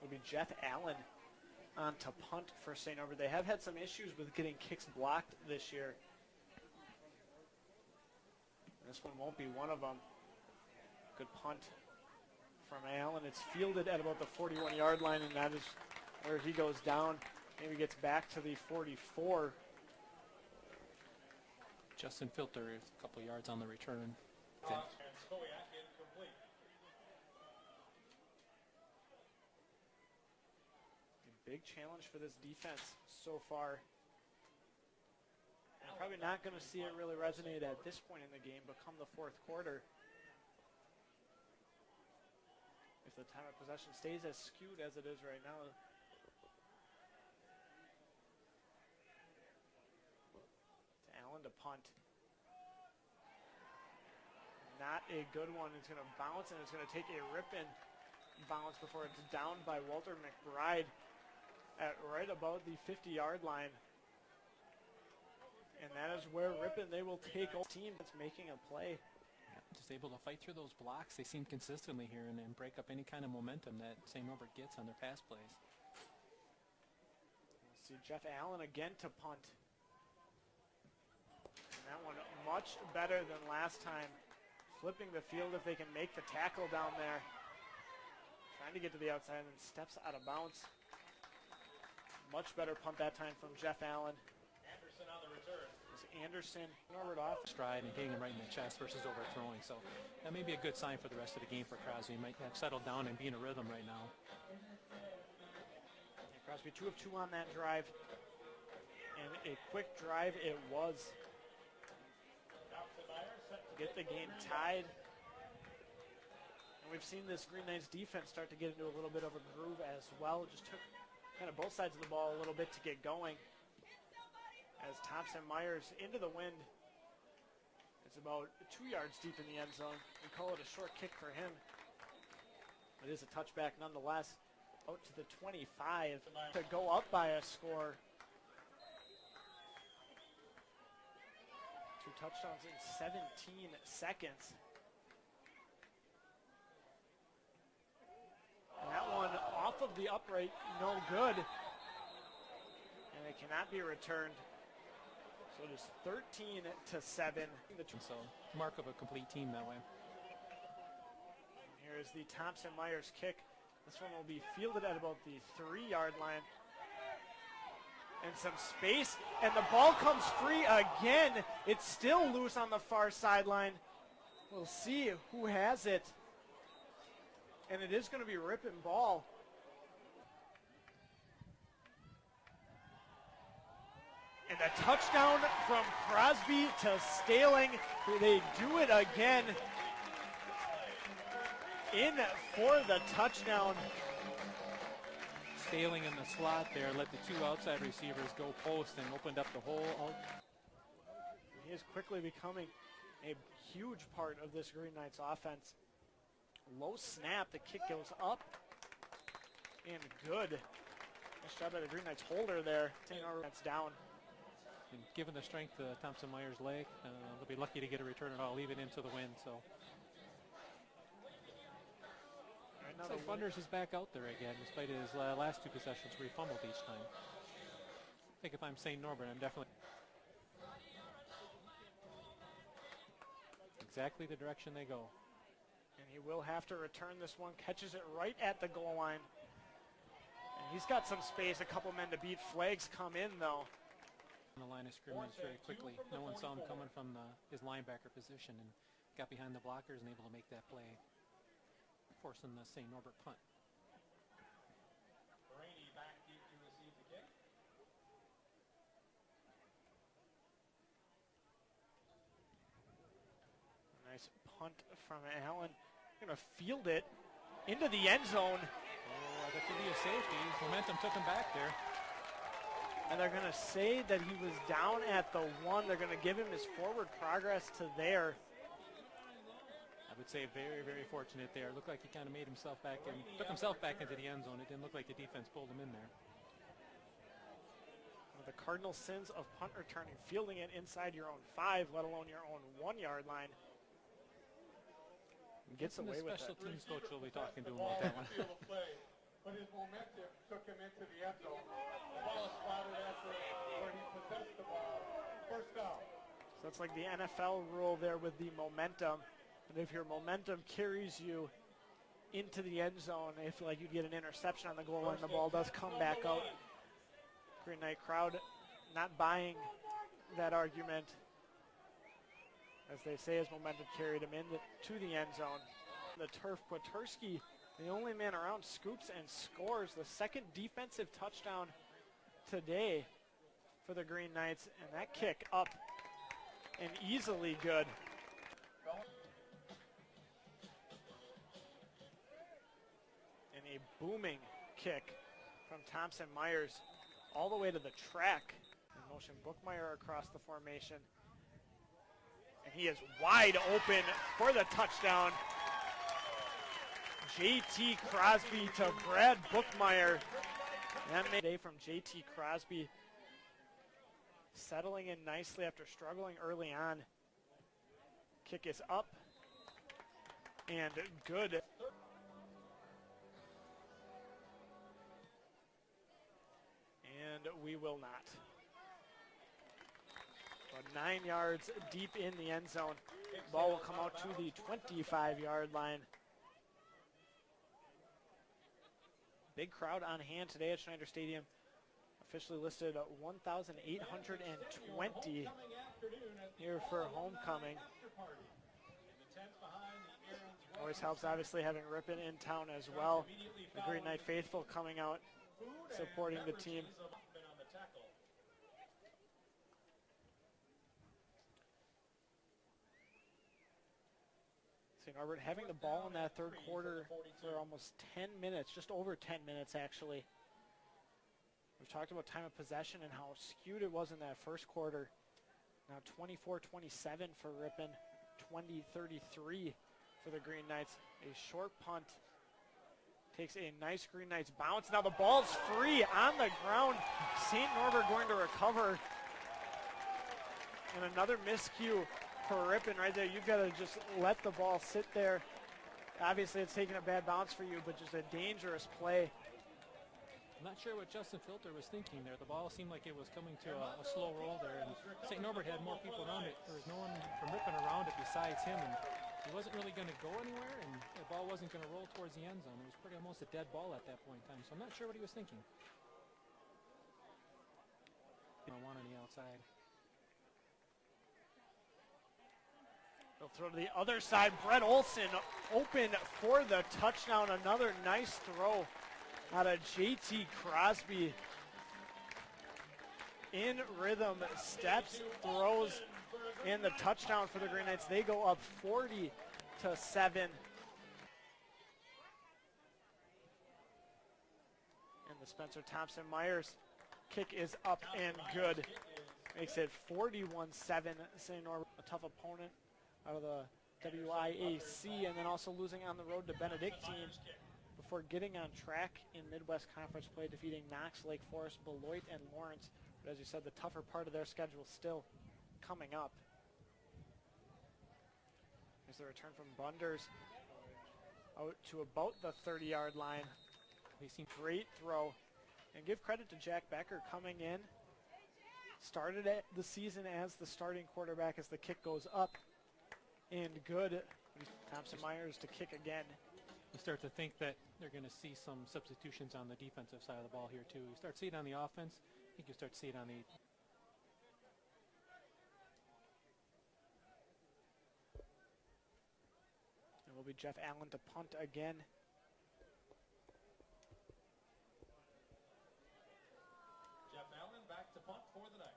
It'll be Jeffallen on to punt for St. Norbert. They have had some issues with getting kicks blocked this year. This one won't be one of them. Good punt from Allen. It's fielded at about the 41-yard line, and that is where he goes down. Maybe gets back to the 44. Justin Filter is a couple yards on the return. A big challenge for this defense so far. I'm probably not going to see it really resonate at this point in the game, but come the fourth quarter, if the time of possession stays as skewed as it is right now. To Allen to punt. Not a good one. It's going to bounce, and it's going to take a rip-in bounce before it's downed by Walter McBride at right about the 50-yard line. And that is where Ripon, they will take a team that's making a play. Yeah, just able to fight through those blocks. They seem consistently here and break up any kind of momentum that St. Norbert gets on their pass plays. We'll see Jeffallen again to punt. And that one much better than last time. Flipping the field if they can make the tackle down there. Trying to get to the outside and steps out of bounds. Much better punt that time from Jeffallen. Anderson on the return. Anderson, Norbert off. Stride and hitting him right in the chest versus overthrowing. So that may be a good sign for the rest of the game for Crosby. He might have settled down and be in a rhythm right now. And Crosby 2 of 2 on that drive. And a quick drive it was. Get the game tied. And we've seen this Green Knights defense start to get into a little bit of a groove as well. It just took kind of both sides of the ball a little bit to get going. As Thompson-Myers into the wind. It's about 2 yards deep in the end zone. We call it a short kick for him. It is a touchback nonetheless. Out to the 25 to go up by a score. 2 touchdowns in 17 seconds. And that one off of the upright, no good. And it cannot be returned. So it is 13-7. So mark of a complete team that way. Here is the Thompson-Myers kick. This one will be fielded at about the 3-yard line. And some space, and the ball comes free again. It's still loose on the far sideline. We'll see who has it. And it is going to be Ripon ball. And a touchdown from Crosby to Staling. They do it again. In for the touchdown. Staling in the slot there, let the 2 outside receivers go post and opened up the hole. He is quickly becoming a huge part of this Green Knights offense. Low snap, the kick goes up. And good. Nice job by the Green Knights holder there. That's down. And given the strength of Thompson-Myers' leg, they'll be lucky to get a return at all, leave it into the wind. So looks like Bunders is back out there again, despite his last 2 possessions where he fumbled each time. I think if I'm St. Norbert, I'm definitely exactly the direction they go. And he will have to return this one, catches it right at the goal line. And he's got some space, a couple men to beat. Flags come in though. On the line of scrimmage very quickly. No one saw him coming from his linebacker position and got behind the blockers and able to make that play, forcing the St. Norbert punt. Brady back deep to receive the kick. Nice punt from Allen. Going to field it into the end zone. Oh, that could be a safety. Momentum took him back there. And they're going to say that he was down at the 1. They're going to give him his forward progress to there. I would say very, very fortunate there. Looked like he kind of made himself back in, took himself back into the end zone. It didn't look like the defense pulled him in there. One of the cardinal sins of punt returning, fielding it inside your own 5, let alone your own 1-yard line. Gets away with it. The special teams coach will be talking to him about that one. but his momentum took him into the end zone. The ball is spotted after where he possessed the ball. First down. So that's like the NFL rule there with the momentum. And if your momentum carries you into the end zone, if like you get an interception on the goal line, the ball does come back out. Green Knight crowd not buying that argument. As they say, his momentum carried him into the end zone. The turf, Kwiatkowski, the only man around, scoops and scores the second defensive touchdown today for the Green Knights. And that kick up and easily good. And a booming kick from Thompson Myers all the way to the track. In motion, Bookmeyer across the formation. And he is wide open for the touchdown. J.T. Crosby to Brad Bookmeyer. That made a from J.T. Crosby, settling in nicely after struggling early on. Kick is up and good. And we will not. But 9 yards deep in the end zone. Ball will come out to the 25-yard line. Big crowd on hand today at Schneider Stadium. Officially listed 1,820 here for homecoming. Always helps, obviously, having Ripon in town as well. The Green Knight faithful coming out, supporting the team. St. Norbert having the ball in that third quarter for almost 10 minutes, just over 10 minutes actually. We've talked about time of possession and how skewed it was in that first quarter. Now 24-27 for Ripon, 20-33 for the Green Knights. A short punt takes a nice Green Knights bounce. Now the ball's free on the ground. St. Norbert going to recover. And another miscue for Ripon right there. You've got to just let the ball sit there. Obviously it's taking a bad bounce for you, but just a dangerous play. I'm not sure what Justin Filter was thinking there. The ball seemed like it was coming to a slow roll there, and St. Norbert had more people around it. There was no one from Ripon around it besides him, and he wasn't really going to go anywhere, and the ball wasn't going to roll towards the end zone. It was pretty almost a dead ball at that point in time, so I'm not sure what he was thinking. One on the outside. They'll throw to the other side. Brett Olson open for the touchdown. Another nice throw out of J.T. Crosby. In rhythm, steps, throws, and the touchdown for the Green Knights. They go up 40-7. And the Spencer Thompson Myers kick is up and good. Makes it 41-7. St. Norbert, a tough opponent out of the WIAC, and then also losing on the road to Benedictine before getting on track in Midwest Conference play, defeating Knox, Lake Forest, Beloit, and Lawrence. But as you said, the tougher part of their schedule still coming up. There's the return from Bunders out to about the 30-yard line. They seem great throw. And give credit to Jack Becker coming in. Started at the season as the starting quarterback as the kick goes up. And good. Thompson Myers to kick again. You start to think that they're going to see some substitutions on the defensive side of the ball here too. You start to see it on the offense. I think you start to see it on the... It will be Jeff Allen to punt again. Jeff Allen back to punt for the Knights.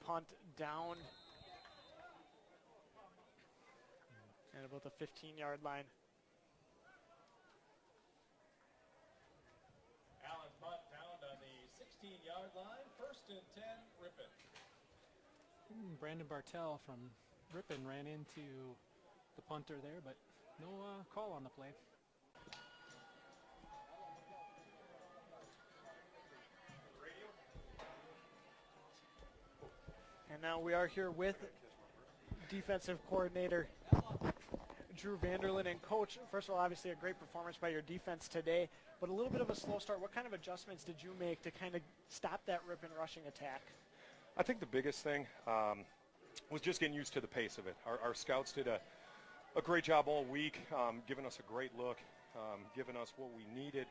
Punt down at about the 15-yard line. Allen punt down on the 16-yard line. 1st and 10, Ripon. Brandon Bartell from Ripon ran into the punter there, but no call on the play. now we are here with defensive coordinator Drew Vanderlyn. And Coach, first of all, obviously a great performance by your defense today, but a little bit of a slow start. What kind of adjustments did you make to kind of stop that rip and rushing attack? I think the biggest thing was just getting used to the pace of it. Our scouts did a great job all week, giving us a great look, giving us what we needed.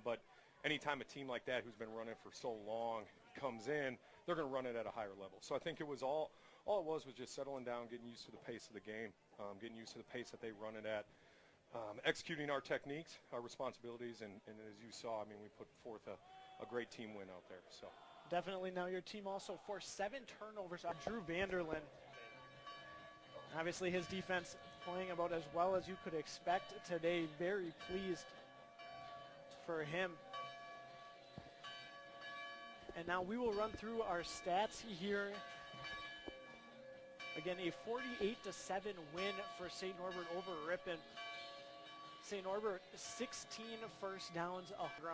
But anytime a team like that who's been running for so long comes in, they're going to run it at a higher level. So I think it was all it was just settling down, getting used to the pace of the game, getting used to the pace that they run it at, executing our techniques, our responsibilities, and as you saw, I mean, we put forth a great team win out there. So definitely. Now your team also forced 7 turnovers on Drew Vanderlyn. Obviously his defense playing about as well as you could expect today. Very pleased for him. And now we will run through our stats here. Again, a 48-7 win for St. Norbert over Ripon. St. Norbert, 16 first downs off ground.